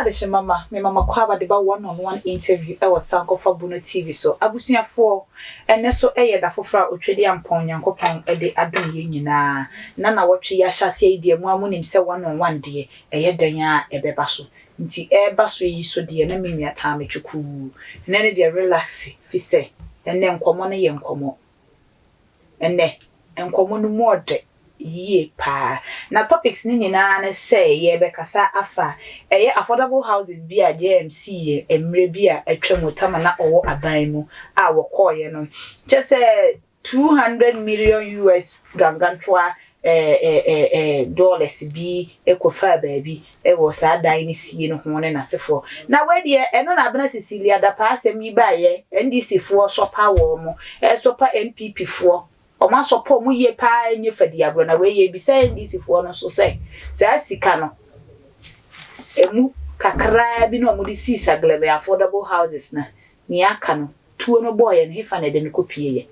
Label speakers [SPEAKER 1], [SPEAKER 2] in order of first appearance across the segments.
[SPEAKER 1] adehye mama me mama kwaba de ba one-on-one interview e was Sankofa Buno TV so abusuafo ene so eye da fofra otwede ampon nyankopon e de adom ye nyina na wotwe ya hyase ide mu amunim se one-on-one de eye dan a ebeba so nti e ba so yi so de na menua ta metwuku na ne de relax fi se ene nkomo no ye nkomo ene nkomo no mu ode ye pa na topics ni nyina na say ye bekasa afa eye affordable houses bi a JMC ye emre bi a atwamotama na owo aban mu a wokoye no just 200 million US gangantoa dollars bi ekofa baabi e wo sa dan ni sie no ho ne nasefo na we de eno na abena Cecilia da pa asem yi ba ye NDC fo sopa wo mo sopa NPP fo o ma sopo mu ye pa enye fadi agro na we ye bi say NDC fo no so say sika no emu kakra bi no mu di si saglebe affordable houses na ni aka no tuo no boy no hefa na de no kopie ye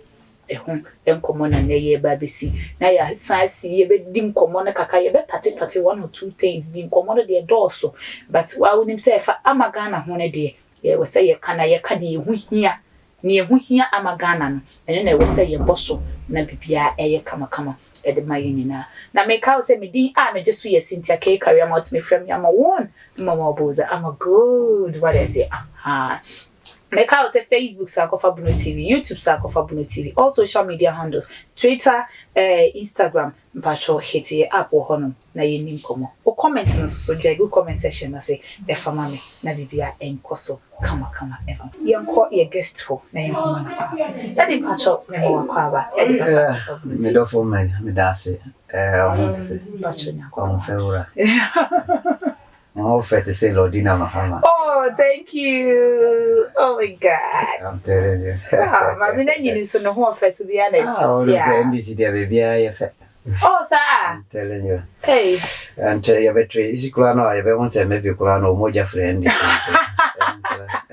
[SPEAKER 1] ehun enkomo na ye ba besi na ya sansi ye be din komo na kaka ye be tate one or two things bi komo de dooso but wa wonim say fa amagana ho ne de ye we say ye kana ye ka de ehu hia ni ehu hia amagana no ene na we say ye boso na bibia eye kama e de maye nyina na me ka say me din a me jesu ye Cynthia K career mount me from yama one mama boza I'm a good what I say make out say Facebook Sankofa Buno TV, YouTube Sankofa Buno TV, all social media handles, Twitter, Instagram, mpacho hit ye up or honum, na ye nim komo. O comment no so jago comment section na say the famame na bibia enkoso kama ever. Yanko ye guest ho na ye homa na. That mpacho memo wakwa e di Sankofa Buno TV.
[SPEAKER 2] Me do for me dase. I want to say
[SPEAKER 1] mpacho nyako.
[SPEAKER 2] Kwa mfeura. I'm to say Lordina Mahama.
[SPEAKER 1] Oh, thank you. Oh my God.
[SPEAKER 2] I'm telling you.
[SPEAKER 1] I mean, you so no one to be honest.
[SPEAKER 2] Yeah. NBC baby,
[SPEAKER 1] oh, sir.
[SPEAKER 2] I'm telling you.
[SPEAKER 1] Hey.
[SPEAKER 2] And you have a trade. Is Kurano? I have once maybe Kurano, Moja friend.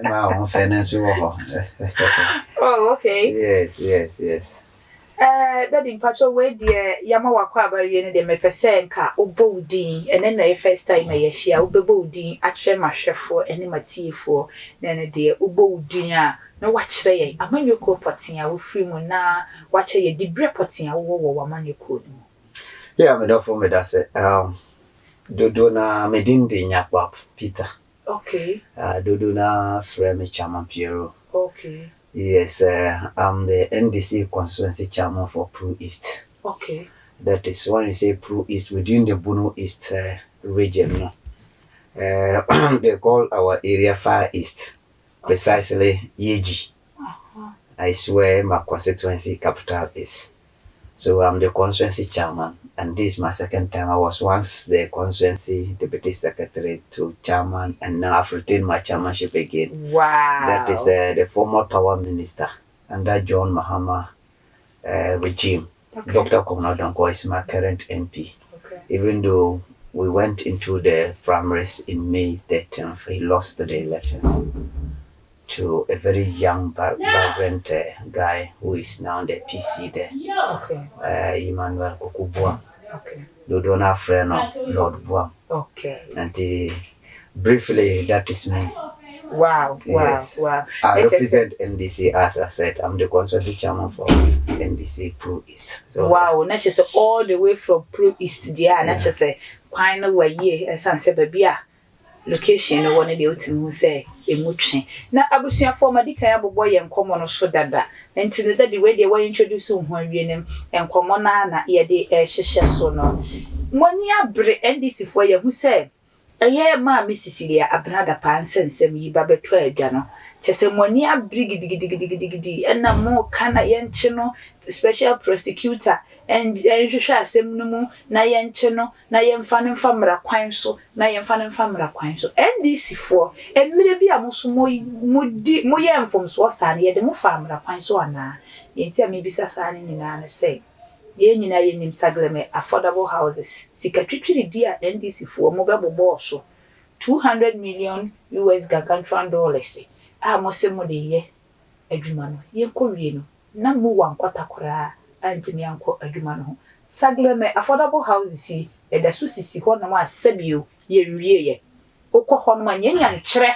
[SPEAKER 2] My finance.
[SPEAKER 1] Oh, okay.
[SPEAKER 2] Yes.
[SPEAKER 1] That in patcho way dear Yama wakwa ba wiene de mepese nka obodin ene na first time na yehia obebodin atwe mahwefo ene matiefo na ne de obodin a na wachire ye amanyoko potin a wo free mu na wache ye dibre potin a wo amanyoko no.
[SPEAKER 2] Yeah, me do for me that say dodo na medinde nyakwa Peter.
[SPEAKER 1] Okay.
[SPEAKER 2] Dodo na frame chairman Piero.
[SPEAKER 1] Okay.
[SPEAKER 2] Yes, I'm the NDC constituency chairman for Pro East.
[SPEAKER 1] Okay.
[SPEAKER 2] That is when you say Pro East within the Bono East region. They call our area Far East, precisely Yeji. I swear my constituency capital is. So I'm the constituency chairman, and this is my second time. I was once the constituency deputy secretary to chairman, and now I've retained my chairmanship again.
[SPEAKER 1] Wow.
[SPEAKER 2] That is the former power minister under John Mahama regime. Okay. Dr. Komnodonko is my current MP.
[SPEAKER 1] Okay. Even
[SPEAKER 2] though we went into the primaries in May 13th, he lost the elections to a very young, vibrant guy who is now the PC there.
[SPEAKER 1] Okay.
[SPEAKER 2] Emmanuel Kokubwa.
[SPEAKER 1] Okay.
[SPEAKER 2] Dodona friend of Lord Buam.
[SPEAKER 1] Okay.
[SPEAKER 2] And briefly, that is me.
[SPEAKER 1] Wow.
[SPEAKER 2] Yes.
[SPEAKER 1] Wow.
[SPEAKER 2] I represent NDC, as I said. I'm the constituency chairman for NDC Pro East. So,
[SPEAKER 1] wow, not just all the way from Pro East, dear, not just a kind of way, as I said, baby. Location no one the ultimate say emotion. Na abusia former dika ya boboy enkomo no so dada. Enti ne the way they were introduce ho awenem enkomo na ye de hyehye so no. Moni abre NDC for ye hu say eye ma Cecilia abrada pa ansensem yi ba beto adwa no. Chese moni abre gidigidi na mo kana ye nche no special prosecutor and hwehwe asem no mu na ye nche no na ye mfa ne mfa mra kwan so na ye mfa ne mfa mra kwan so NDC for emire bi amoso mo ye mfom so sa na ye de mo fa mra kwan so ana ye ntia me bisa sa ne nyina na say ye nyina ye nim sagleme affordable houses sikatwitwiri dia NDC for mo bebobo so 200 million US gargantuan dollars a mo se mo de ye adwuma no ye kowie no na mo wankwata koraa antimi anko adwuma no sagleme affordable houses e da so sisi ho na mo asabio ye nwie ye okọ no manyanya nkyere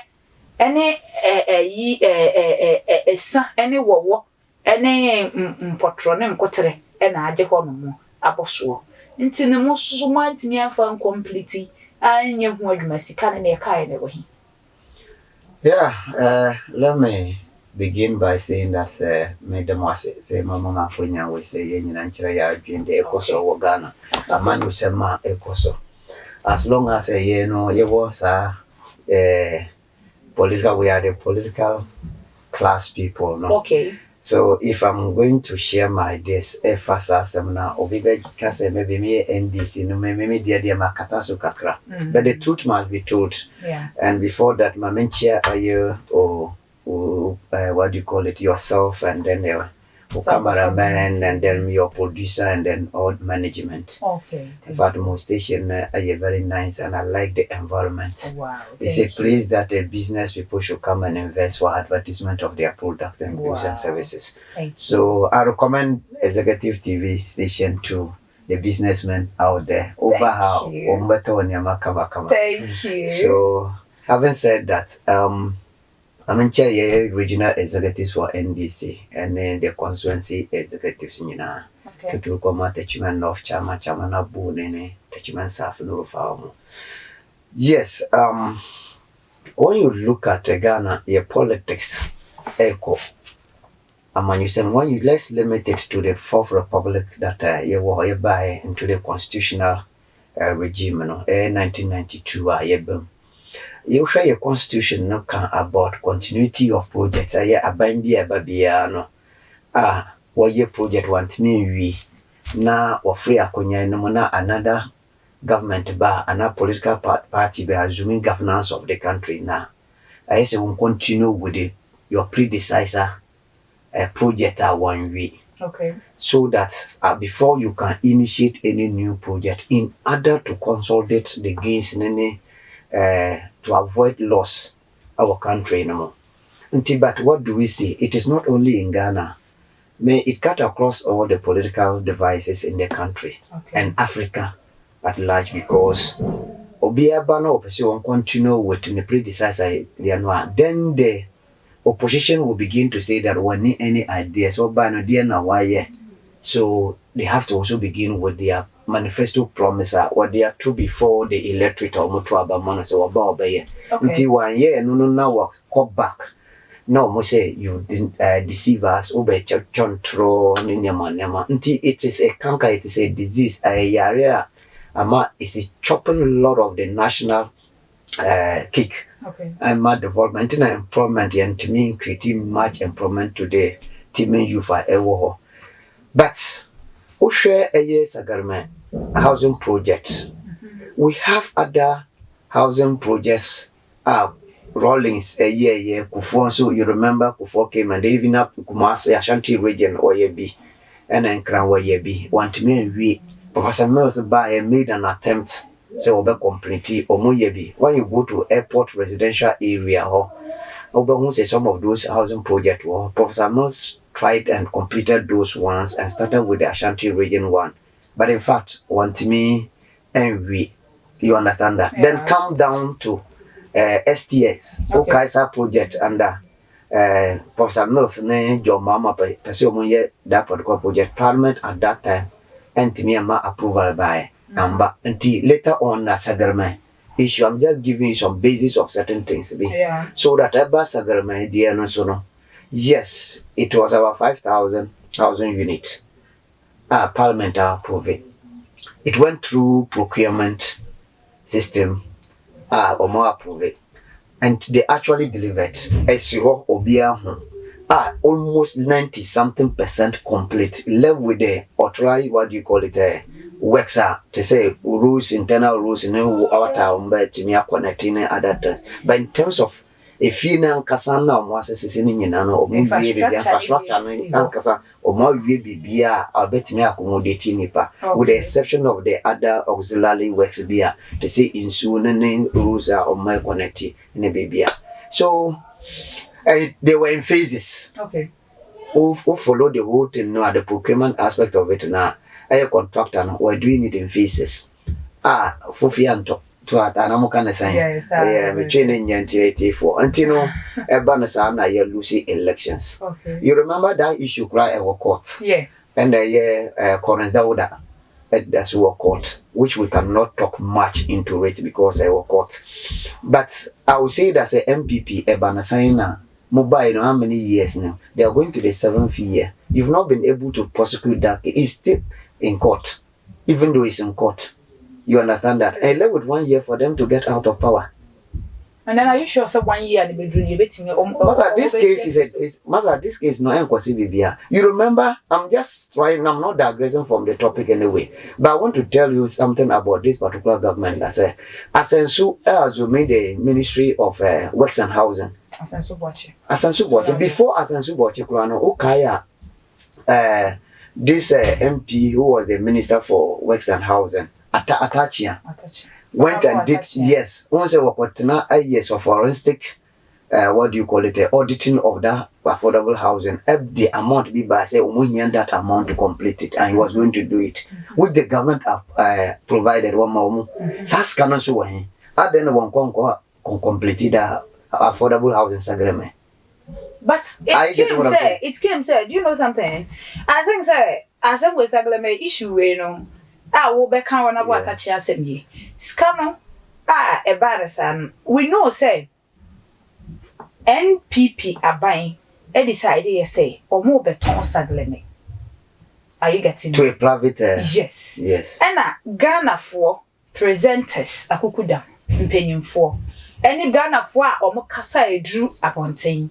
[SPEAKER 1] ene esa ene wowo ene mpotro ne nkotere ena agye ho no mo aboso nti ne mo so mo antimi afa incomplete anye ho adwuma sika ne e kai ne wo hi.
[SPEAKER 2] Yeah, let me begin by saying that Madam was say Mama Funya we say yen Nigeria dream the ekoso wo Ghana amanu sema ekoso as long as you know you was political, we are the political class people, no?
[SPEAKER 1] Okay.
[SPEAKER 2] So if I'm going to share my ideas, first seminar, or maybe me NDC, no, maybe dear makatasu kakra. But the truth must be told.
[SPEAKER 1] Yeah.
[SPEAKER 2] And before that, my mentor, or what do you call it, yourself, and then cameraman, and then your producer, and then all management.
[SPEAKER 1] Okay.
[SPEAKER 2] In fact, my station are very nice, and I like the environment.
[SPEAKER 1] Oh, wow.
[SPEAKER 2] It's a place that business people should come and invest for advertisement of their products and goods and services. So I recommend Executive TV station to the businessmen out there.
[SPEAKER 1] Thank you.
[SPEAKER 2] So having said that, I'm chair regional executives for NDC and then the constituency executives in to come at Techiman North Chairman Abu Nene, Techiman South no. Yes, when you look at Ghana, your politics echo. When you let's limit it to the fourth republic that you were by into the constitutional regime, 1992 you share your constitution no can about continuity of projects. Babiano. What your project want me we na or free akonya no na another government bar another political party by assuming governance of the country now. I say we continue with your predecessor project 1 week.
[SPEAKER 1] Okay.
[SPEAKER 2] So that before you can initiate any new project in order to consolidate the gains in any to avoid loss our country no more. But what do we see? It is not only in Ghana. May it cut across all the political devices in the country and Africa at large because Obiabano opposition continue with the predecessor then the opposition will begin to say that we need any ideas or by no why. So they have to also begin with their manifesto promise what they are true before the electorate or mutual abamano so about by until 1 year and no now come back. No, mo say you didn't deceive us over control in your man. Until it is a canker, it is a disease, a area. Ama is chopping a lot of the national kick. And my development and employment and to me creating much employment today. Team you for a but who share a year's government housing project. We have other housing projects Rollings a year Kufo, so you remember Kufo came and even up Kumasi Ashanti region or ye and then Crown where ye be. Want me we Professor Mills by made an attempt so over complete or more ye be. When you go to airport residential area or over say some of those housing projects were Professor Mills tried and completed those ones and started with the Ashanti region one. But in fact, want me and we you understand that. Then come down to STS, Kaiser project under Professor Mills, John Mama, Pessoa, that particular project, Parliament at that time, and to me, approval by Amba. Until later on, as agreement issue, I'm just giving you some basis of certain things. So that Abba agreement, dear no sono. Yes, it was about 5,000 units. Parliament approved it. It went through procurement system. Or more approve it. And they actually delivered SEO Obia almost 90-something% complete. Left with the or try what do you call it works to say rules, internal rules in our town but connecting other things. But in terms of a female Kasana was assessing in infrastructure or more BBA, I'll bet me accommodating with the exception of the other auxiliary works beer to say in soon rules or my connecting in a baby. So they were in phases. Who follow the whole thing now, the procurement aspect of it now. A contractor we're doing it in phases. Fufianto. to atana kind of saying.
[SPEAKER 1] Yes,
[SPEAKER 2] Yeah, me training yantirate for. Until Ebanasa you Lucy elections.
[SPEAKER 1] Okay.
[SPEAKER 2] You remember that issue cry our court?
[SPEAKER 1] Yeah.
[SPEAKER 2] And Corners Dauda that's our court, which we cannot talk much into it because our court. But I would say that's a MPP Ebanasina mobile how many years now? They are going to the 7th year. You've not been able to prosecute that. It's still in court, even though it's in court. You understand that? And left with 1 year for them to get out of power.
[SPEAKER 1] And then are you sure so 1 year the bedroom you betting
[SPEAKER 2] Master, this case is Master, this case no impossible. You remember, I'm just trying, I'm not digressing from the topic anyway. But I want to tell you something about this particular government that said Asensu made the Ministry of Works and Housing. Asensu Boche. Before Asensu Boche Kurano, Okaya this MP who was the Minister for Works and Housing, Atachia. Went and did yes. Once a wakotena a years of forensic what do you call it, auditing of that affordable housing. If the amount be by say that amount to complete it, and he was going to do it, which the government provided one more. Sas cannot show him. I then one completed the affordable housing agreement.
[SPEAKER 1] But it came say, do you know something? I think say as a was agreement issue you know. Will be count on what I said ye. Scano, embarrassing. We know, say NPP are buying a decided say or more beton sagleme. Are you getting
[SPEAKER 2] to a private?
[SPEAKER 1] Yes,
[SPEAKER 2] yes.
[SPEAKER 1] And Ghana for presenters, a kukuda, penny for any Ghana for or Mokasa a drew upon saying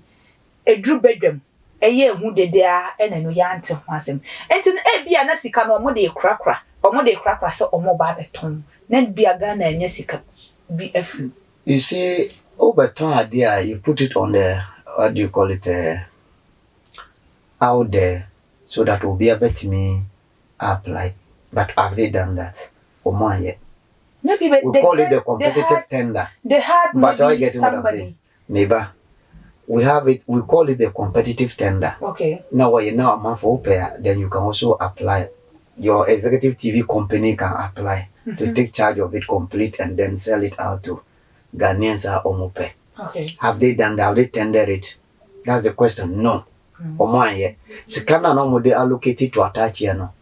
[SPEAKER 1] a drew bedroom. A year who did there and a new yanto was him. And to a be a Nassican or Mode cracker. Or de cracker so or more bad tongue. Then be a gun and Jessica be a few.
[SPEAKER 2] You see, over time, dear, you put it on the what do you call it out there so that will be able to me apply. But have they done that? Or more yet?
[SPEAKER 1] Maybe
[SPEAKER 2] we call it the competitive tender.
[SPEAKER 1] They had
[SPEAKER 2] but I get what I'm saying. Maybe we have it, we call it the competitive tender.
[SPEAKER 1] Okay.
[SPEAKER 2] Now when you now a month for pair, then you can also apply. Your executive TV company can apply to take charge of it complete and then sell it out to Ghanaians or Omope.
[SPEAKER 1] Okay.
[SPEAKER 2] Have they done that? Have they tendered it? That's the question. No. Omoye. Sikana no they allocated to attach here no.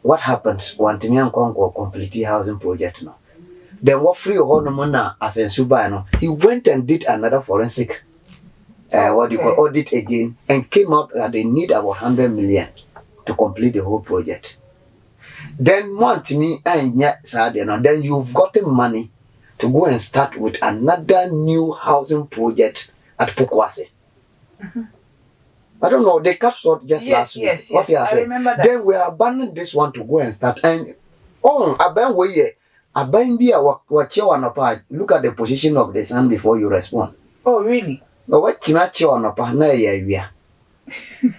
[SPEAKER 2] What happened? One Timian Congo complete housing project no. Then what free Honomona as in Suba no. He went and did another forensic what do you call audit again and came out that they need about 100 million to complete the whole project. Then want me and yet then you've gotten money to go and start with another new housing project at Pokwase. I don't know, they cut short just last week.
[SPEAKER 1] Yes,
[SPEAKER 2] what I
[SPEAKER 1] remember that.
[SPEAKER 2] Then we abandoned this one to go and start. And aban way aban be a watch on apart. Look at the position of the sun before you respond.
[SPEAKER 1] Oh really?
[SPEAKER 2] But what chinachi on apart na ya.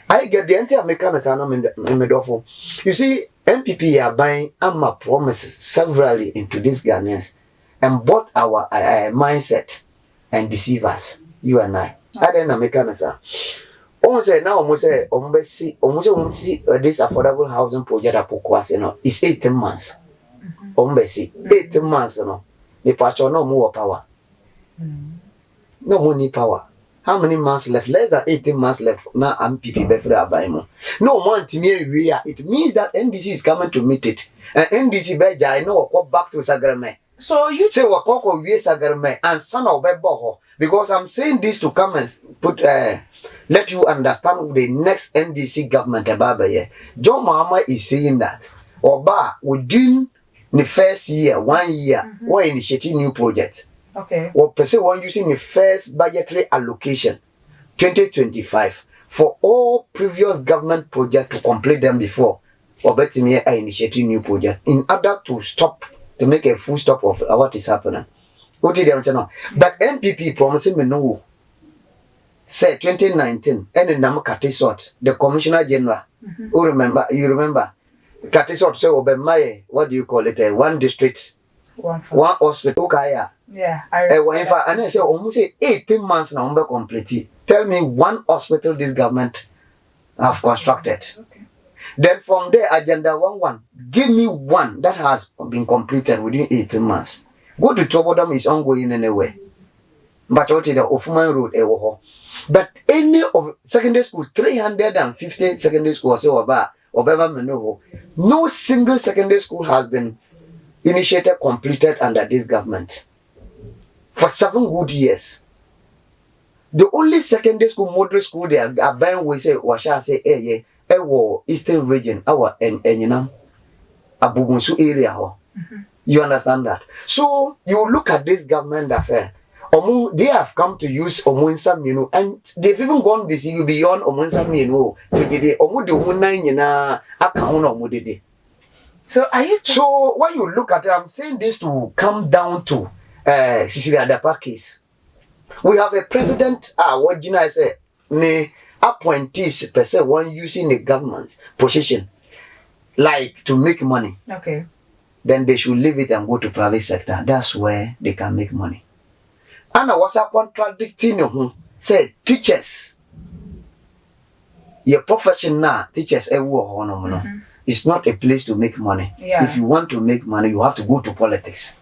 [SPEAKER 2] I get the entire mechanism in the door. You see, MPP are buying a promise severally into these Ghanaians and bought our mindset and deceive us, you and I. I don't know mechanism. Almost say now, almost see this affordable housing project at Pokwase, no, it's 18 months. Almost see 18 months, no. The patch no more power, no money power. How many months left? Less than 18 months left. Now I'm MPP before I buy more. No one to me we are. It means that NDC is coming to meet it. And NDC beja I know go back to Sagarme.
[SPEAKER 1] So you
[SPEAKER 2] say what Koko we Sagarme and son of Beboho. Because I'm saying this to come and put let you understand the next NDC government about here. John Mahama is saying that Oba within the first year, 1 year, we're initiating new projects.
[SPEAKER 1] Okay.
[SPEAKER 2] Or per se one using the first budgetary allocation 2025 for all previous government projects to complete them before or better me initiating new project in order to stop to make a full stop of what is happening. What did you know? But MPP promising me no say 2019 and in Namakati the Commissioner General who you remember Katisot say Obemaye, what do you call it? One district, one hospital.
[SPEAKER 1] Yeah, I remember.
[SPEAKER 2] And I say almost 18 months now complete. Tell me one hospital this government have constructed. Okay. Then from there, agenda 1 give me one that has been completed within 18 months. Go to Tobodam is ongoing anyway. But what is the Ofuman Road, but any of secondary school, 350 secondary schools or Menovo, no single secondary school has been initiated, completed under this government for 7 good years. The only secondary school, moderate school they are buying, we say, what shall I say, Eastern region, our and Abubunsu area. You understand that? So you look at this government that say, they have come to use Omunsam, and they've even gone beyond Omunsam, to the day account.
[SPEAKER 1] So are you?
[SPEAKER 2] So when you look at it, I'm saying this to come down to Cecilia Dapa case. We have a president, what Gina said, appointees per se one using the government's position, like to make money.
[SPEAKER 1] Okay.
[SPEAKER 2] Then they should leave it and go to private sector. That's where they can make money. And I was contradicting say teachers, your profession now, teachers it's not a place to make money.
[SPEAKER 1] Yeah.
[SPEAKER 2] If you want to make money, you have to go to politics.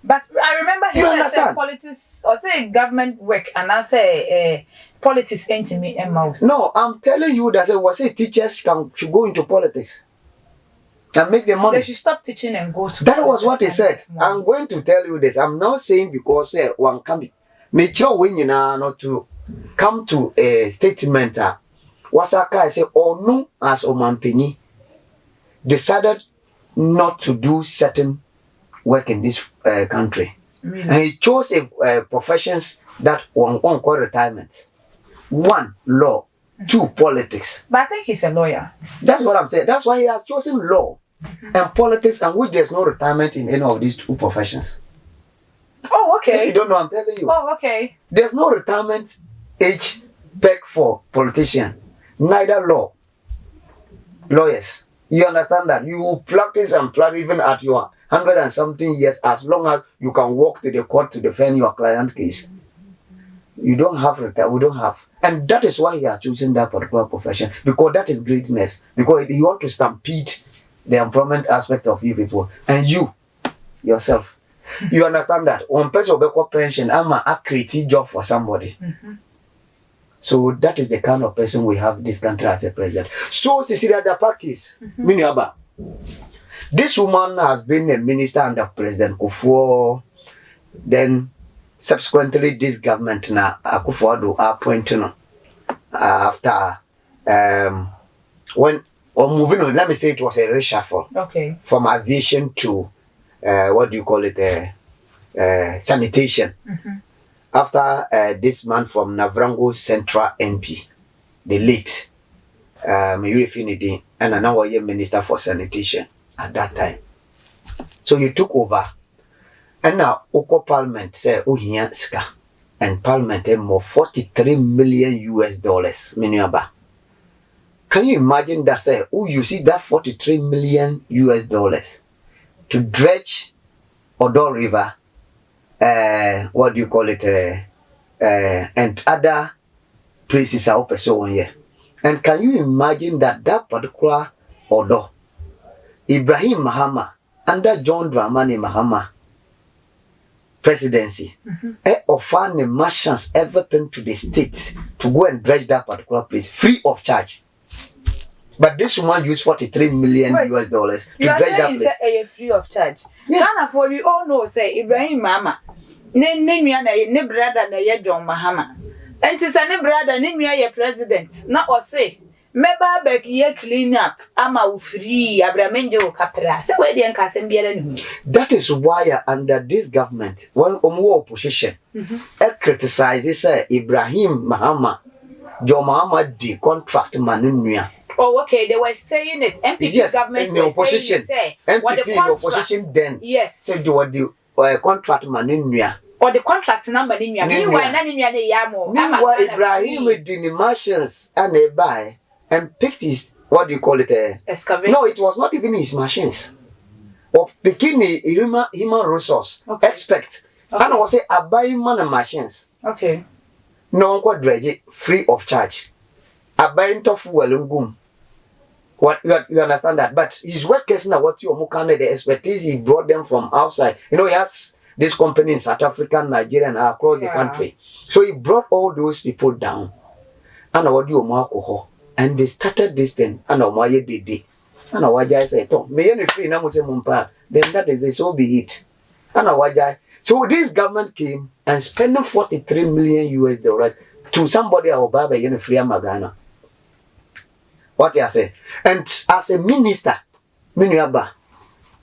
[SPEAKER 1] But I remember he said politics or say government work and I say politics ain't me and mouse.
[SPEAKER 2] No, I'm telling you that teachers should go into politics and make the money.
[SPEAKER 1] They should stop teaching and go to.
[SPEAKER 2] That was what he said. I'm going to tell you this. I'm not saying because one can be. Make sure when you know not to come to a statement. Wasaka say or no as Omanpeni decided not to do certain work in this country.
[SPEAKER 1] Really?
[SPEAKER 2] And he chose professions that won't call retirement. 1, law. 2, politics.
[SPEAKER 1] But I think he's a lawyer.
[SPEAKER 2] That's what I'm saying. That's why he has chosen law and politics, and which there's no retirement in any of these 2 professions.
[SPEAKER 1] Oh, okay.
[SPEAKER 2] If you don't know, I'm telling you.
[SPEAKER 1] Oh, okay.
[SPEAKER 2] There's no retirement age peg for politician. Neither lawyers. You understand that? You practice and practice even at your 100 and something years, as long as you can walk to the court to defend your client case. You don't have we don't have. And that is why he has chosen that particular profession, because that is greatness. Because you want to stampede the employment aspect of you people. And you, yourself. You understand that? One person will be pension, I'm a creative job for somebody. So that is the kind of person we have this country as a president. So Cecilia Dapakis, this woman has been a minister under President Kufuor. Then subsequently this government now Akufo-Addo appointing after when or moving on, let me say it was a reshuffle.
[SPEAKER 1] Okay.
[SPEAKER 2] From aviation to what do you call it? Sanitation. After this man from Navrango Central MP, the late Mirifinidi, and now a minister for sanitation at that time. So he took over. And now Oko Parliament say here ska. And Parliament more $43 million US. Can you imagine that say you see that $43 million US to dredge Odo River, what do you call it, and other places are open so on here. And can you imagine that particular Odo, Ibrahim Mahama, under John Dramani Mahama presidency, offer the merchants everything to the state to go and dredge that particular place free of charge. But this woman used $43 million US to dredge that place.
[SPEAKER 1] You are free of charge.
[SPEAKER 2] Yes.
[SPEAKER 1] Ghana for we all know say Ibrahim Mahama. Ne brother na ye John Mahama. And it's ne brother ne ye president. Na o say meba beg ye clean up ama free abramenje o kapra. Say we dey nkasem biara ne hu.
[SPEAKER 2] That is why under this government when opposition criticizes Ibrahim Mahama, John Mahama the contract man.
[SPEAKER 1] Oh, okay. They were saying it. MPP government
[SPEAKER 2] in the opposition. MPP in the opposition then.
[SPEAKER 1] Yes.
[SPEAKER 2] Said you were the contract man in Nia.
[SPEAKER 1] Or the contract number in Nia. Meanwhile,
[SPEAKER 2] Ibrahim did the machines and they buy and picked his, what do you call it?
[SPEAKER 1] Excavate.
[SPEAKER 2] No, it was not even his machines. Or picking the human resource.
[SPEAKER 1] Okay.
[SPEAKER 2] Expect. And I was say, I buy man machines.
[SPEAKER 1] Okay.
[SPEAKER 2] No one could dredge it free of charge. I buy into fuel and What you understand that? But his workers now what you the expertise he brought them from outside. You know, he has this company in South Africa, Nigeria, and across the country. So he brought all those people down. And what do alcohol? And they started this thing. And why did they? And why I said, "Oh, me any free na muse mumpa." Then that is it. So be it. And why? So this government came and spending 43 million US dollars to somebody our Baba in free Magana. What I say? And as a minister, Miniaba,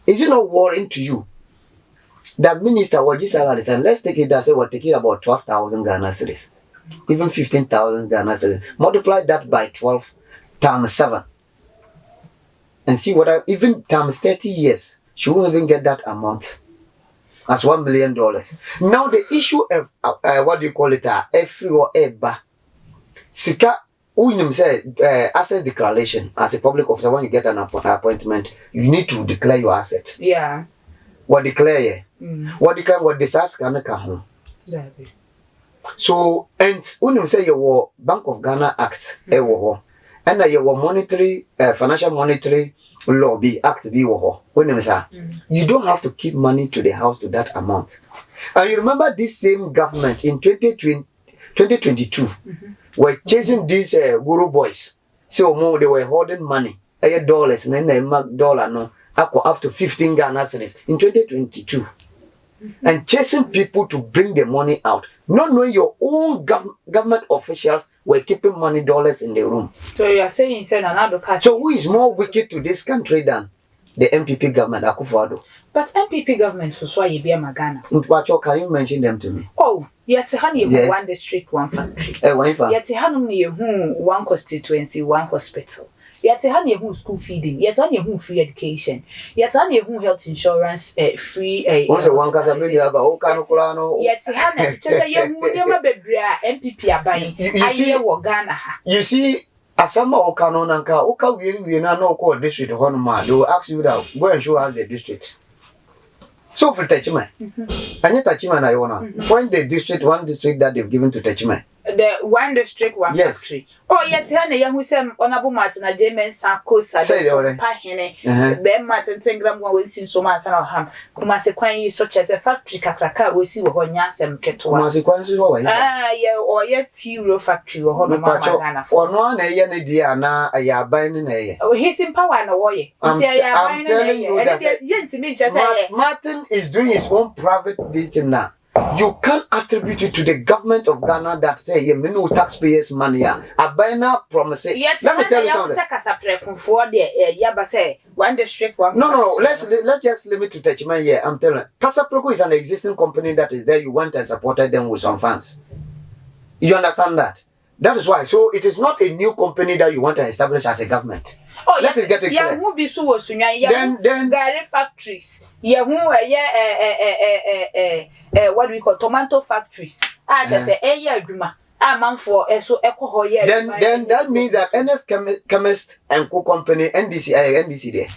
[SPEAKER 2] is it not worrying to you that minister was just and let's take it as we're taking about 12,000 Ghana cedis, even 15,000 Ghana cedis. Multiply that by 12 times 7 and see what even times 30 years, she won't even get that amount as $1 million. Now the issue of what do you call it? Every or eba sika. Who say asset declaration as a public officer when you get an appointment, you need to declare your asset.
[SPEAKER 1] Yeah.
[SPEAKER 2] What declare? What declare what disaster can come? So and when say your Bank of Ghana Act, and your monetary financial monetary lobby act be when you don't have to keep money to the house to that amount. And you remember this same government in 2022. Were chasing these guru boys. So more they were holding money, dollars, and then they mark dollar no up to 15 Ghana cedis in 2022. And chasing people to bring the money out. Not knowing your own government officials were keeping money dollars in the room. So
[SPEAKER 1] you are saying another country.
[SPEAKER 2] So who is more wicked to this country than the MPP government, Akufo-Addo?
[SPEAKER 1] But MPP government so why you be a Magana?
[SPEAKER 2] Can you mention them to me?
[SPEAKER 1] Oh, yet honey one district, one factory. Yet honey one constituency, one hospital. Yet honey school feeding, yet honey free education, yet honey health insurance free
[SPEAKER 2] once one Casamania about Okanofulano.
[SPEAKER 1] Yet honey just a young MPP are buying. You see what Ghana. You
[SPEAKER 2] see Asama Okano Nanka, Oka we no call district of Honma. They will ask you that go and show us the district. So for Techman, and yet Techman I wanna point the district, one district that they've given to Techman.
[SPEAKER 1] The one district, one factory. Oh, yet Hannah Young who said Honorable Martin, a German Sarkosa, Pahene, Ben Martin Tengram will see so much and ham. Consequently, such as a factory cacaca will see what Yasem Keto.
[SPEAKER 2] Consequences,
[SPEAKER 1] or yet tea factory or Honor
[SPEAKER 2] for no, a young idea now, a ya buying a.
[SPEAKER 1] Oh, he's in power and away. I'm telling you that
[SPEAKER 2] Martin is doing his own private business now. You can't attribute it to the government of Ghana that say you know taxpayers' money. I buy now promise. Let me tell you something.
[SPEAKER 1] One district, one.
[SPEAKER 2] No. Let's just limit to Techman here. I'm telling you, Casaproco is an existing company that is there. You went and supported them with some funds. You understand that? That is why. So it is not a new company that you want to establish as a government.
[SPEAKER 1] Oh, let us get it clear. Who be so then Gary factories. What we call tomato factories. I just say Duma. Man for so
[SPEAKER 2] then that means that NS Chemist and Co Company NDC there.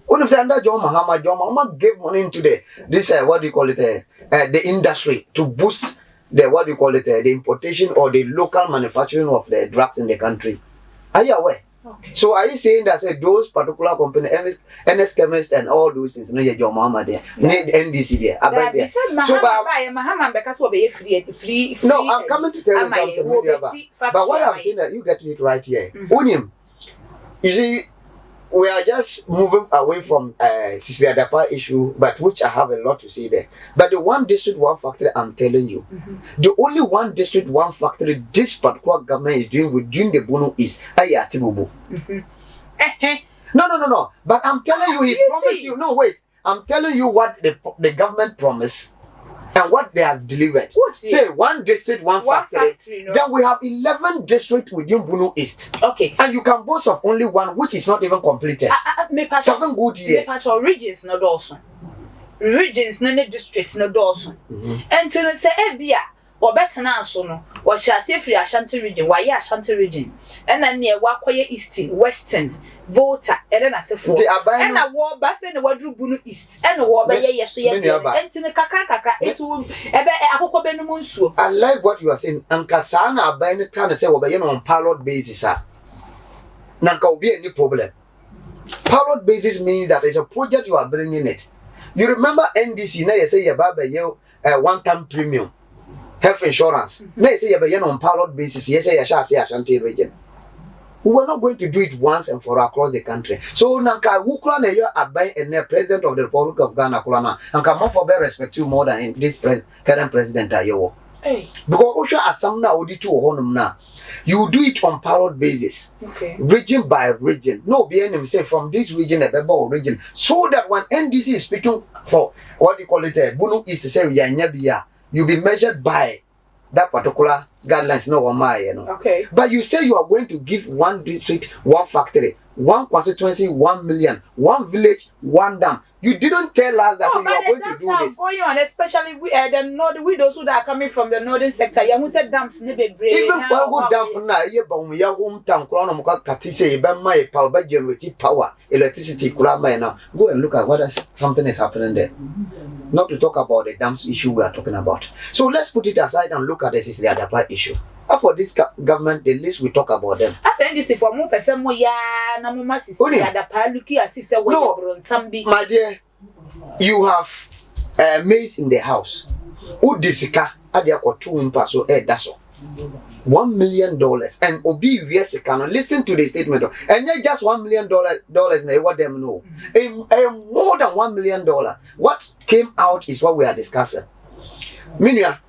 [SPEAKER 2] When I'm saying that John Mahama gave money into this what do you call it the industry to boost the what do you call it the importation or the local manufacturing of the drugs in the country. Are you aware? Okay. So are you saying that say those particular companies, NS Chemist and all those things, no, your mama there, NDC there, about there. So, no, I'm coming to tell you something. But what I'm saying that you get it right here. You see, we are just moving away from Sisi Adapa issue, but which I have a lot to say there. But the one district, one factory, I'm telling you, the only one district, one factory this particular government is doing within the Bono is Ayatibubu. No. But I'm telling you, he promised you. No, wait. I'm telling you what the government promised and what they have delivered. Say one district, one factory. No. Then we have 11 districts within Bono East.
[SPEAKER 1] Okay.
[SPEAKER 2] And you can boast of only one, which is not even completed. 7 good years.
[SPEAKER 1] Regions not also. Regions, no districts not also. And to say Ebia or better now so no. What shall say free Ashanti region? Why Ashanti region? And then near Wakoye Eastern, Western. Volta, and then I say for and a war buffet and wardrobe Bunu East and a war by yes, and to the Kaka, it will a
[SPEAKER 2] I like what you are saying, and Kasana by any kind of say, well, on pilot basis. Nanka will be any problem. Pilot basis means that it's a project you are bringing it. You remember NDC, now you say you buy a one-time premium health insurance. Now you say you on pilot basis, you say you shall say Ashanti region. We are not going to do it once and for across the country. So nanka wukla na you abai and the president of the Republic of Ghana kulana and come for bear respect you more than in this current president ayo.
[SPEAKER 1] Hey.
[SPEAKER 2] Because Osha Asamna Oditu Honum na. You do it on pilot basis.
[SPEAKER 1] Okay.
[SPEAKER 2] Region by region. No BNM say from this region a region. So that when NDC is speaking for what you call it Bunu East say you'll be measured by that particular guidelines, no one, you know.
[SPEAKER 1] Okay.
[SPEAKER 2] But you say you are going to give one district, one factory, one constituency, 1 million, one village, one dam. You didn't tell us that you are going to do this.
[SPEAKER 1] Going on, especially the widows who are coming from the northern sector. You said dams never break.
[SPEAKER 2] Even go dam na ye ba mu ya hometown kura no muka kati say be my power, be generate power, electricity kura ma na. Go and look at whether something is happening there. Not to talk about the dams issue we are talking about. So let's put it aside and look at this is the Adapa issue. And for this government, the least we talk about them.
[SPEAKER 1] I think this is for more person mo ya na mo masisi Adapa looking as if say we
[SPEAKER 2] my dear, you have maize in the house. Udisika adia ko 2 so daso. $1 million and obi yes can listen to the statement and not just $1 million na what them know a more than $1 million. What came out is what we are discussing. Minya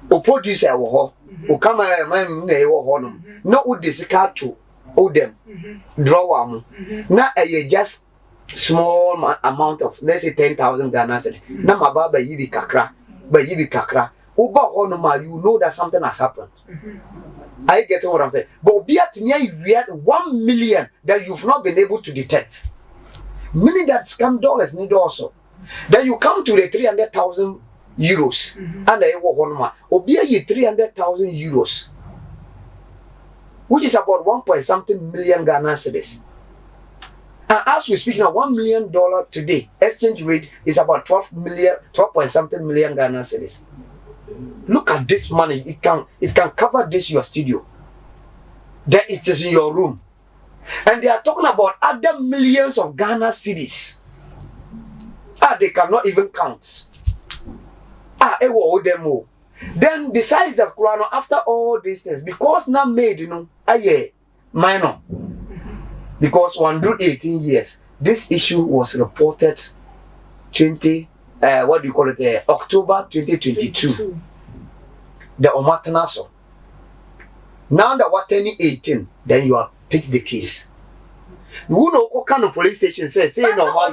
[SPEAKER 2] o producer wo o camera man na e wo ho no no udisika to them draw am na just small amount of let's say 10,000 Ghana cedis na mababa yibi kakra Uba honoma, you know that something has happened. I get what I'm saying. But be at me 1 million that you've not been able to detect. Meaning that scam dollars need also. Then you come to the 300,000 euros and I walk honoma. Obia ye 300,000 euros. Which is about 1 million Ghana cedis. And as we speak now, $1 million today, exchange rate is about 12 million Ghana cedis. Look at this money. It can cover this your studio. Then it is in your room. And they are talking about other millions of Ghana cedis. They cannot even count. Then besides that, after all these things, because now made, minor. Because 118 years, this issue was reported October 2022. The Omatanaso. Now that what 2018, then you have picked the case. You know what kind of police station says say no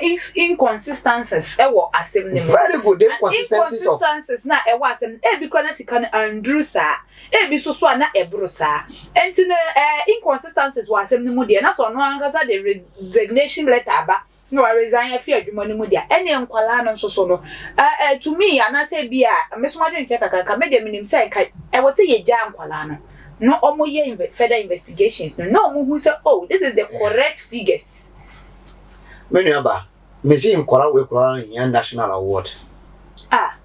[SPEAKER 2] inconsistencies. Very good inconsistencies
[SPEAKER 1] na because can andrew sa be so na ebrusa and inconsistencies was na so no angasa the resignation letter ba no resign a fear adwuma mu dia ene nkwala no so no to me anase bia mesomadu nkeka kaka media minim say kai e wo say ye ja nkwala no no omo ye further investigations no who say oh this is the correct figures
[SPEAKER 2] many aba me see nkwala we kwala in national award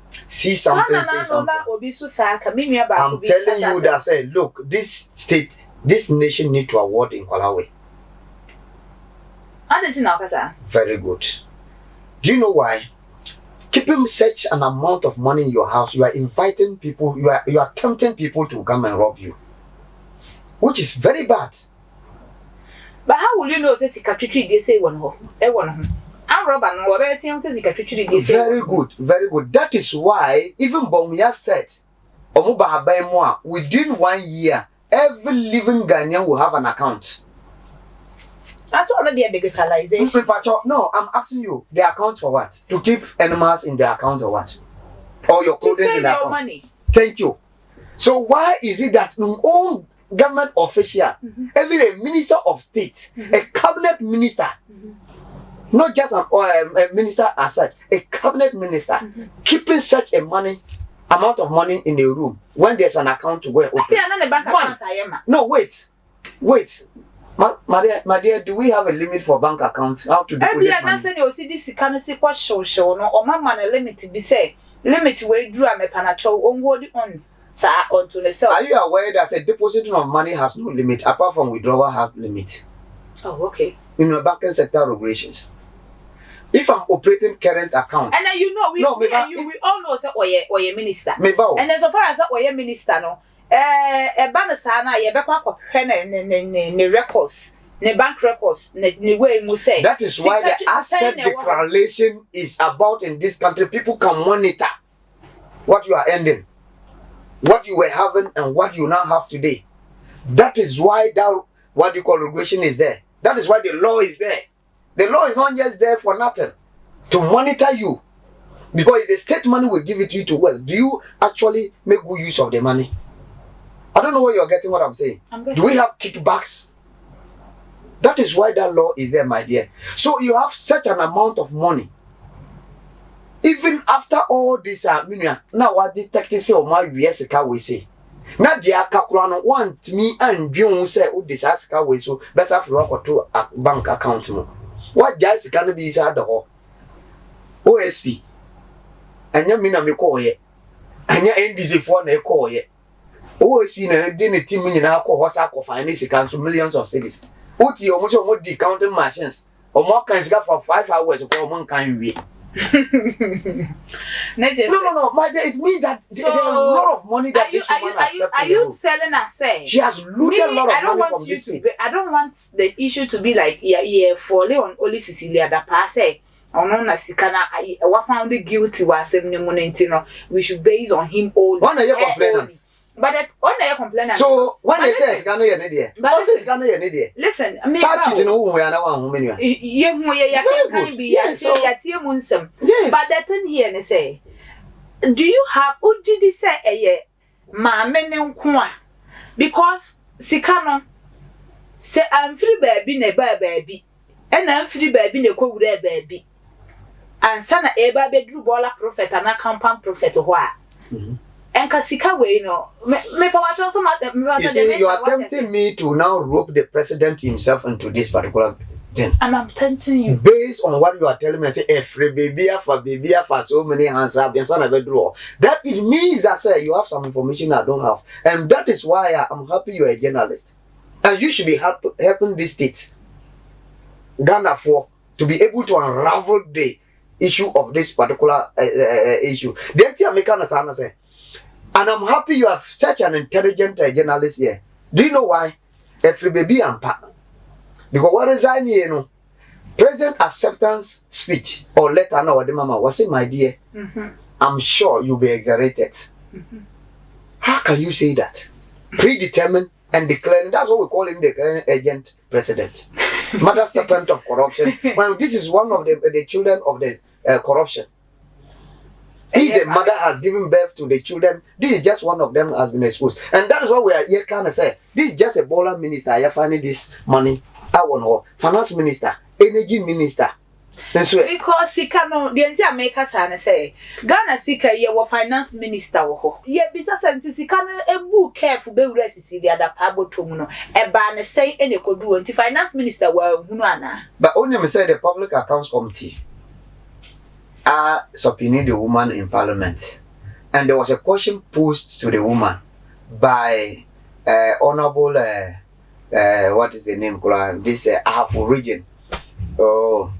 [SPEAKER 2] see something say something I'm telling you that say look this nation need to award in Kwalawe. Very good. Do you know why? Keeping such an amount of money in your house, you are inviting people, you are tempting people to come and rob you, which is very bad.
[SPEAKER 1] But how will you know that they say one?
[SPEAKER 2] Very good, very good. That is why even Bomia said, within 1 year, every living Ghanaian will have an account.
[SPEAKER 1] That's already a digitalization.
[SPEAKER 2] No, I'm asking you, the account for what? To keep animals in the account or what? Or your clothing in the account? Money. Thank you. So why is it that own government official, even a minister of state, a cabinet minister, not just a minister as such, a cabinet minister, keeping such a amount of money in the room when there's an account to go and open? No, wait. My dear, do we have a limit for bank accounts? How to deposit money?
[SPEAKER 1] You see this kind of show no or man limit be say limit where drew a mepanacho on sir onto the self.
[SPEAKER 2] Are you aware that a deposit of money has no limit apart from withdrawal have limit?
[SPEAKER 1] Oh, okay.
[SPEAKER 2] In the banking sector regulations. If I'm operating current account.
[SPEAKER 1] And then you know, we all know that or minister. And then so far as that or minister, no, a banasana, ye bekwa ne records, ne bank records, ne way mu say.
[SPEAKER 2] That is why the asset declaration is about in this country. People can monitor what you are earning, what you were having, and what you now have today. That is why that what you call regulation is there. That is why the law is there. The law is not just there for nothing, to monitor you. Because if the state money will give it to you to work, do you actually make good use of the money? I don't know where you're getting what I'm saying. Do we have kickbacks? That is why that law is there, my dear. So you have such an amount of money. Even after all this, now what detectives say, or my yes, we say. Now the akakulano want me and you say, oh, this aska way so best after rock to a bank account. What just can be at the hall? OSP. And your mina me call ye. And your NDC for a call ye. OSP and didn't team in our co finance accounts millions of cities. What you almost want the counting machines or more kinds for 5 hours or one kind way. No, my dear, it means that there are a lot of money that this woman has kept.
[SPEAKER 1] Are you telling us saying
[SPEAKER 2] she has looted a lot of money from this state?
[SPEAKER 1] I don't want the issue to be like for Leon only Cecilia that pass on Sikana what found the guilty was 7 money. We should base on him all.
[SPEAKER 2] One of your complainants.
[SPEAKER 1] But on their complainant.
[SPEAKER 2] So when they say Ghana, you're an idiot. What is Ghana, you're an idiot?
[SPEAKER 1] Listen, I mean,
[SPEAKER 2] touch it in who we are now, woman.
[SPEAKER 1] Yes, but that thing here, they say, do you have Ujidi say a year? Ma men because Sikano say I'm free baby, ne baby, and I'm free baby, ne co baby. And son, a baby drew baller prophet and a compound prophet. Why? And Kasika way, no. You
[SPEAKER 2] see, you are tempting me to now rope the president himself into this particular thing.
[SPEAKER 1] And I'm tempting you.
[SPEAKER 2] Based on what you are telling me, I say, every baby for so many hands up, and son of a draw. That it means that, sir, you have some information I don't have. And that is why I'm happy you are a journalist. And you should be helping this state, Ghana, to be able to unravel the issue of this particular issue. The American say, and I'm happy you have such an intelligent journalist here. Do you know why? Every baby and pa. Because what is I know? President acceptance speech or letter now the mama was say, my dear, I'm sure you'll be exaggerated. How can you say that? Predetermined and declaring, that's what we call him, declaring agent president. Mother serpent of corruption. Well, this is one of the children of the corruption. The mother has given birth to the children. This is just one of them has been exposed. And that is what we are here kind of say. This is just a baller minister. You're finding this money. I want her. Finance minister. Energy minister. And so, because Sika no, the entire maker say, Ghana Sika, you were finance minister. Yeah, because Sika a book careful be rest the other pabo tumuno. A ban say any could do until finance minister were Hunana. But only me say the public accounts committee subpoenaed the woman in parliament, and there was a question posed to the woman by honorable what is the name, this Ahafo region. Oh,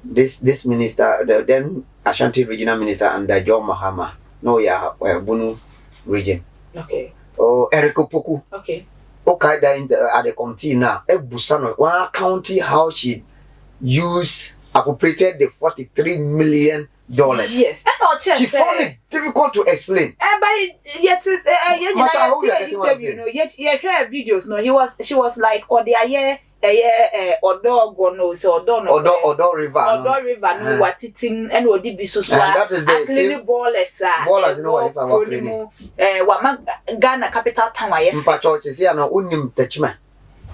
[SPEAKER 2] this minister, the then Ashanti regional minister under John Mahama. No, yeah, Bunu region.
[SPEAKER 1] Okay.
[SPEAKER 2] Oh, Eriko Poku.
[SPEAKER 1] Okay.
[SPEAKER 2] Okay, at the committee now. Busano, one county how she used appropriated the $43 million.
[SPEAKER 1] Yes, and not just
[SPEAKER 2] she found it difficult to explain.
[SPEAKER 1] But yet, yet videos. No, she was like, or the or dog or no, so or river, no, what it in and what did be so.
[SPEAKER 2] That is the same
[SPEAKER 1] ballers,
[SPEAKER 2] you know what if I
[SPEAKER 1] were Ghana capital town. I
[SPEAKER 2] am for choices here, no, unim touchman.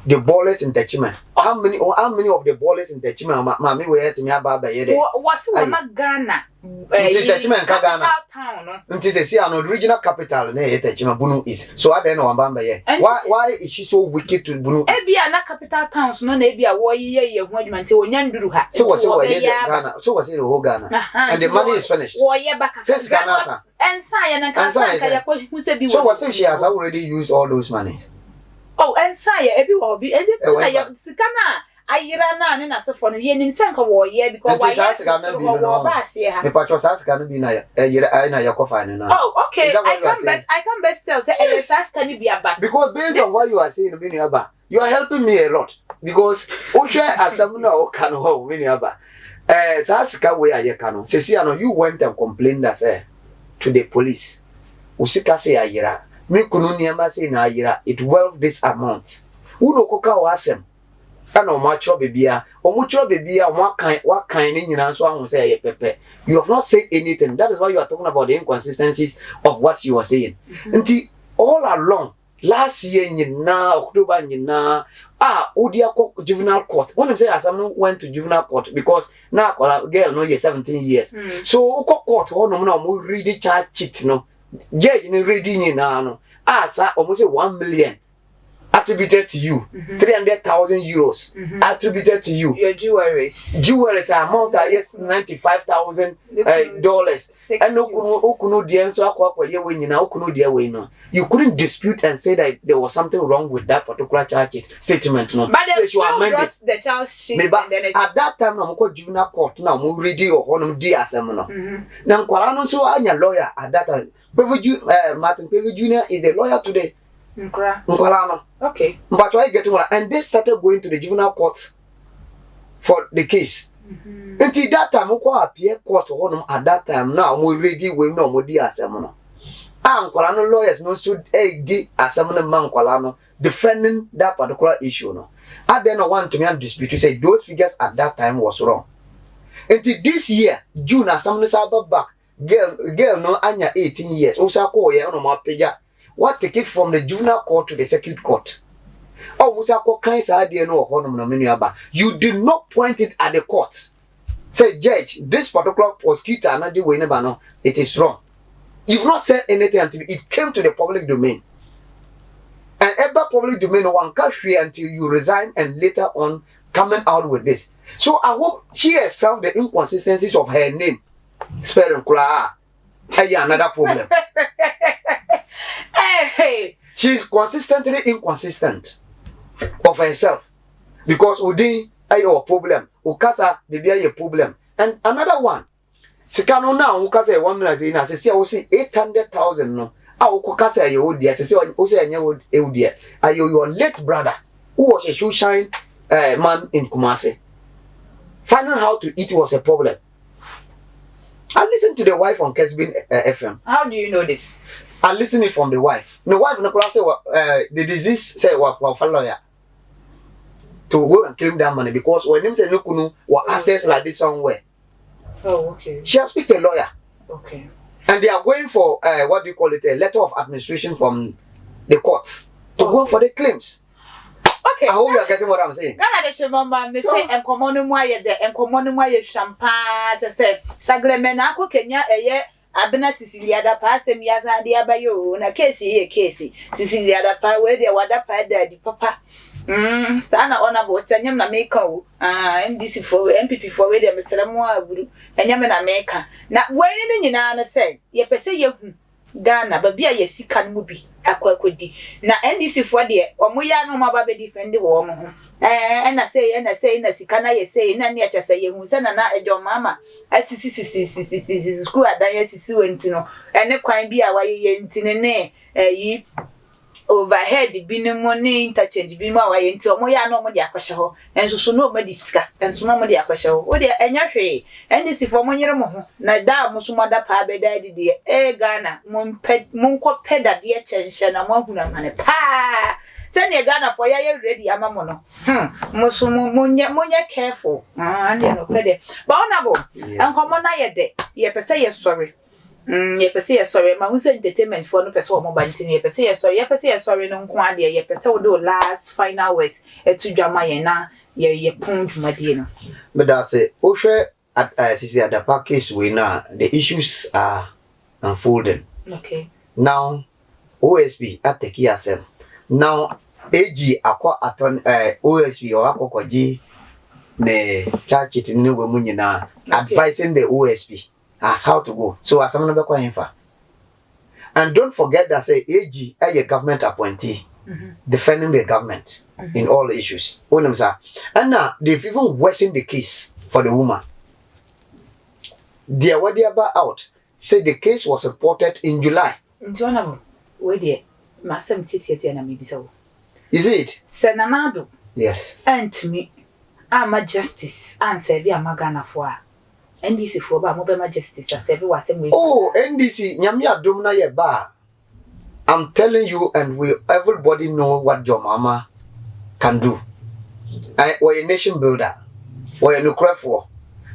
[SPEAKER 2] The ballers in Techman. How many of the ballers in Techman, mammy, we had to me about the year?
[SPEAKER 1] What's Ghana?
[SPEAKER 2] Techman, Ghana town. Until they see an original capital, near Techman Bunu is. So I don't know about the why is she so wicked to Bunu? Every other capital towns, no, maybe a war year when until Yandru. So was it Ghana? So was it whole Ghana? And the money is finished. Says Ghana, and Science and Science. So was it she has already used all those money?
[SPEAKER 1] Oh, and say ebi will be and it's sikana ayira na ne na sefo no ye nim senka wo ye because why yes
[SPEAKER 2] if I was ask can be na ayira na yakofa no.
[SPEAKER 1] Oh, okay. I can best tell say yes can be a bad
[SPEAKER 2] because based on what you are saying mini aba you are helping me a lot because oje asam na o kan ho mini aba sasika we aye kan say you went and complained that to the police usika say ayira me kunu niam say na ayira it worth this amount uno koka wasem ana omacho bebia omucho bebia wakan ni nyina so ahun say pepe you have not said anything. That is why you are talking about the inconsistencies of what you are saying. Until all along last year nyina October nyina odia juvenile court when say someone went to juvenile court because now girl no 17 years so court ho no na mo read charge sheet no judge ni reading nyina no sa almost say 1 million attributed to you, 300,000 euros attributed to you.
[SPEAKER 1] Your jewelries
[SPEAKER 2] amount yes $95,000 and okuno dia so akwa ye we nyina okuno dia we no you couldn't dispute and say that there was something wrong with that particular charge statement no
[SPEAKER 1] but they brought the charge sheet
[SPEAKER 2] at that time na mo juvenile court na mo ready or honum di asem no na nkwara no so anya lawyer at that time Martin Piero Jr. is the lawyer today.
[SPEAKER 1] Okay.
[SPEAKER 2] But why getting one? And they started going to the juvenile court for the case. Until that time, we appear court at that time. Now we ready. We know we di asemono. Nkwalano lawyers no stood di asemono man nkwalano defending that particular issue no. I then want to me dispute to say those figures at that time was wrong. Until this year, June asemono sabe back. Girl no anya 18 years. Osa ko ye no ma peja. What take it from the juvenile court to the circuit court? Oh, Musa ko kan sa de no ho no menu aba. You did not point it at the court. Say, judge, this particular prosecutor and the way no, it is wrong. You've not said anything until it came to the public domain. And ever public domain one can't hear until you resign and later on coming out with this. So I hope she herself the inconsistencies of her name. Spelling kula. Another problem.
[SPEAKER 1] Hey.
[SPEAKER 2] She is consistently inconsistent of herself. Because Udi ayo problem. Ukasa baby a problem. And another one. Sikano now ukasa 1 million na say o say 800,000 no. Ukasa ayo odia say o say anya odia. Ayo your late brother who was a shoe shine man in Kumasi. Finding how to eat was a problem. I listened to the wife on Kesbin FM.
[SPEAKER 1] How do you know this?
[SPEAKER 2] I listened it from the wife. The wife say the disease say wa lawyer to go and claim that money because when him say no kunu wa access like this somewhere.
[SPEAKER 1] Oh, okay.
[SPEAKER 2] She has picked a lawyer.
[SPEAKER 1] Okay.
[SPEAKER 2] And they are going for what do you call it, a letter of administration from the court to go for the claims.
[SPEAKER 1] Okay.
[SPEAKER 2] I hope you are getting what I'm saying.
[SPEAKER 1] Gana de shemamba me say enkomo no mu aye de enkomo no mu aye hwampa te say sagleme na akọ Kenya eye abena Sicilia da pa asem ya za de abayo na case ye case Sicilia da pa we de wada pa da di papa sana ona bo tanyam na meka o NDC for MPP for we de mesramo aburu enyam na meka na we ni nyina na say ye pese ye hu Ghana babia ye sika no bi akwakodi na NDC for de omoya no ma ba be defend wo mo ho na say na sika na ye say na ne acha say ye hu se na ejo mama asisi school adan asisi wenti no ene kwan bi a waye ye ntine ne yi overhead bi ne mo ne interchange bi ma waye nti omoya no mo de akwahye ho enso so no mo de sika enso no mo de akwahye ho wo de enya hwe NDC for mo nyere mo ho na da mo so mo da pa be da de Ghana mo nko peda de chenhye na mo ahuna mane pa send your Ghana for ya ready amamono monye careful and no pede but honorable enkomo na ye de ye pese ye sorry ye pese ye sorry ma who entertainment for no pese o mo banti ye pese ye sorry no nko ade ye pese wo do last final words etu dwama ye na ye pon dwumade no
[SPEAKER 2] but that's it o hwe at sisi at the package we now the issues are unfolding.
[SPEAKER 1] Okay,
[SPEAKER 2] now OSP ateki yourself. Now AG akwa aton OSP or akokoji ne charge it ni we munyina advising the OSP as how to go. So as someone be kwa infa. And don't forget that say AG a government appointee. defending the government in all issues. And now they've even worsened the case for the woman. They are about out. Say the case was reported in July.
[SPEAKER 1] You see
[SPEAKER 2] it?
[SPEAKER 1] Senanado.
[SPEAKER 2] Yes.
[SPEAKER 1] And to me, I'm a justice and serve a magana for NDC for Mobile Justice as every was same way.
[SPEAKER 2] Oh, NDC, Nyamia Domina ye bar. I'm telling you, and everybody know what your mama can do. We're a nation builder. We're a nuclear for.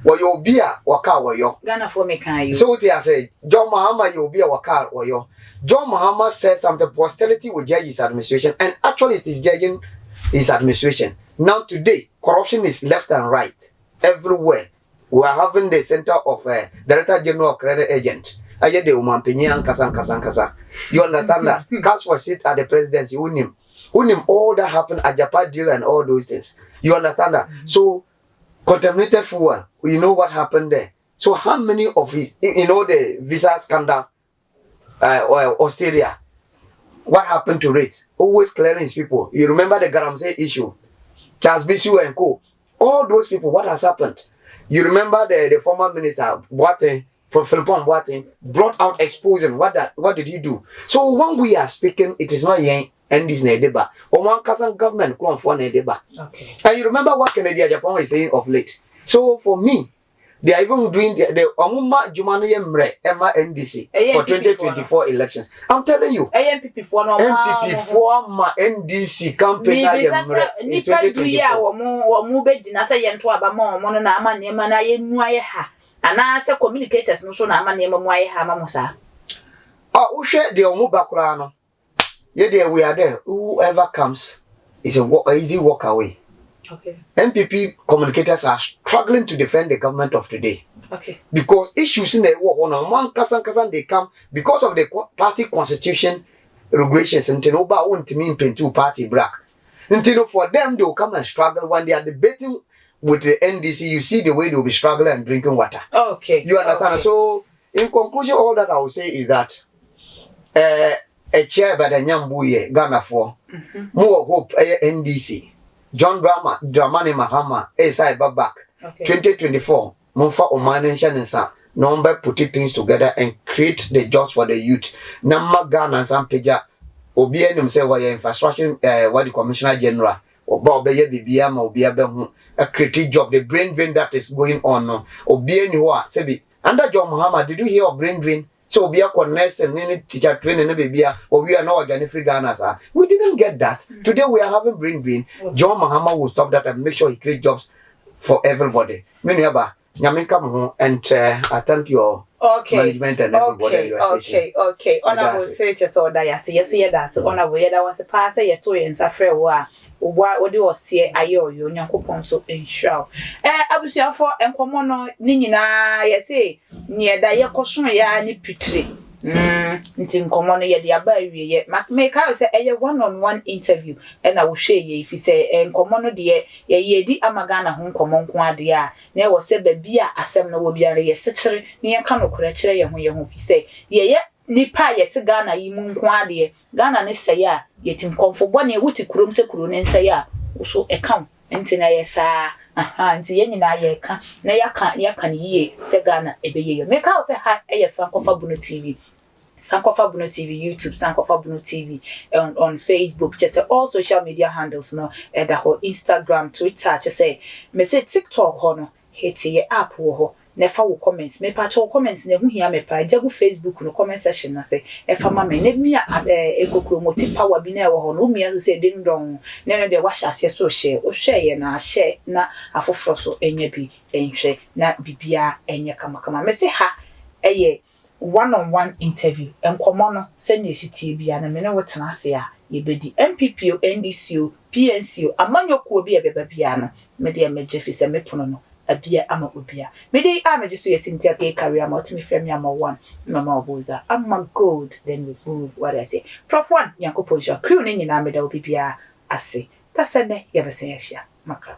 [SPEAKER 2] Well, you'll be a waka or yo.
[SPEAKER 1] Ghana for me can you.
[SPEAKER 2] So what I say, John Mahama, you'll be a waka or yo. John Mahama said something posterity will judge his administration, and actually it is judging his administration. Now today, corruption is left and right everywhere. We are having the center of Director General of Credit Agent. You understand that? Cash was it at the presidency. Who him all that happened at Japan deal and all those things. You understand that? So contaminated fuel. You know what happened there. So how many of his, the visa scandal, Australia, what happened to rates? Always clearing his people. You remember the Garamsey issue, Charles Bisu and co. All those people, what has happened? You remember the former minister Boateng, Philippon Boateng, brought out exposing what did he do? So when we are speaking, it is not young and this nedeba. Or one cousin government come for nedeba.
[SPEAKER 1] Okay.
[SPEAKER 2] And you remember what Kennedy Japan is saying of late. So for me, they are even doing the Omuma Jumani Emma NDC for 2024 elections. I'm telling you,
[SPEAKER 1] MPP for
[SPEAKER 2] ma NDC campaign in 2024.
[SPEAKER 1] And I say communicators no so na ama name mo aye ha ma musa.
[SPEAKER 2] Oh, share the omu bakurano. Yeah, there we are there. Whoever comes is a easy walk away.
[SPEAKER 1] Okay.
[SPEAKER 2] MPP communicators are struggling to defend the government of today.
[SPEAKER 1] Okay. Because
[SPEAKER 2] issues in the one kasan they come because of the party constitution regulations and Tinoba won't mean two party black. Until for them they will come and struggle when they are debating with the NDC. You see the way they will be struggling and drinking water.
[SPEAKER 1] Okay.
[SPEAKER 2] You understand? Okay. So in conclusion, all that I will say is that a chair by the Nyambuye Ghana for more hope NDC. John Dramani Mahama, Esai Babak, 2024, Monfa Omanisha Nsa, number putting things together and create the jobs for the youth. Nama Ghana and some Peja, Obien himself, why infrastructure, what the Commissioner General, or Bob Bibiam, or Biabam, a creative job, the brain drain that is going on. Obien, you are, Sebi, under John Mahama, did you hear of brain drain? So we are connected and any teacher training baby or we are not organic free Ghana's. We didn't get that. Today we are having brain drain. John Mahama will stop that and make sure he creates jobs for everybody. Many about Yamin and I thank your management and everybody.
[SPEAKER 1] Okay. Honorable searches or dias. Yes, that's honorable. That was a passer, your two and Safra. What do you say? Ayo, you Yankopon so in show. Abusia for and common Nina, say, near Dia Cosson ya ni putri. Ntin common ye the abbey yet. Make I say a one-on-one interview, and I will share ye if you say, and common dear, ye di Amagana home common quadia. There was said bebia assembly will be a secretary near Cano Cretcher when you home say, ye. Nipa yet Ghana yi mu nkwade Ghana ne saya yetim komfo bone wuti kurom se kuro ne nsaya so ekam enti na yesa enti ye nyina ye ka na yaka ne yiye se Ghana ebeye me ka se ha eye Sankofa Buno TV YouTube, Sankofa Buno TV on Facebook, just all social media handles no the whole Instagram, Twitter, just say me say TikTok hono hit ye app wo nefa wo comments me pa cho comments ne hu hia me pa jagu Facebook no comment section na say e fa ma me ne mi ekokro moti power bi na e wo ho no mi aso say din don ne no de wa hya se so share o share ye na share na afoforo so enya bi enhwe na bibia enye kama me say ha eye one-on-one interview enkomo no se ne sitie bia na me ne wo tena se a ye bedi MPP o NDC o PNC o amanyokuo bi e beba bia no me de me jefi se me pono no abia ama obia me dey amaje so yesintia ke career ma otimi frame ama one mama oboza ama gold then we move what I say prof one yankopon sha crew ne nyina me da obibia ase tasene yebese ya makra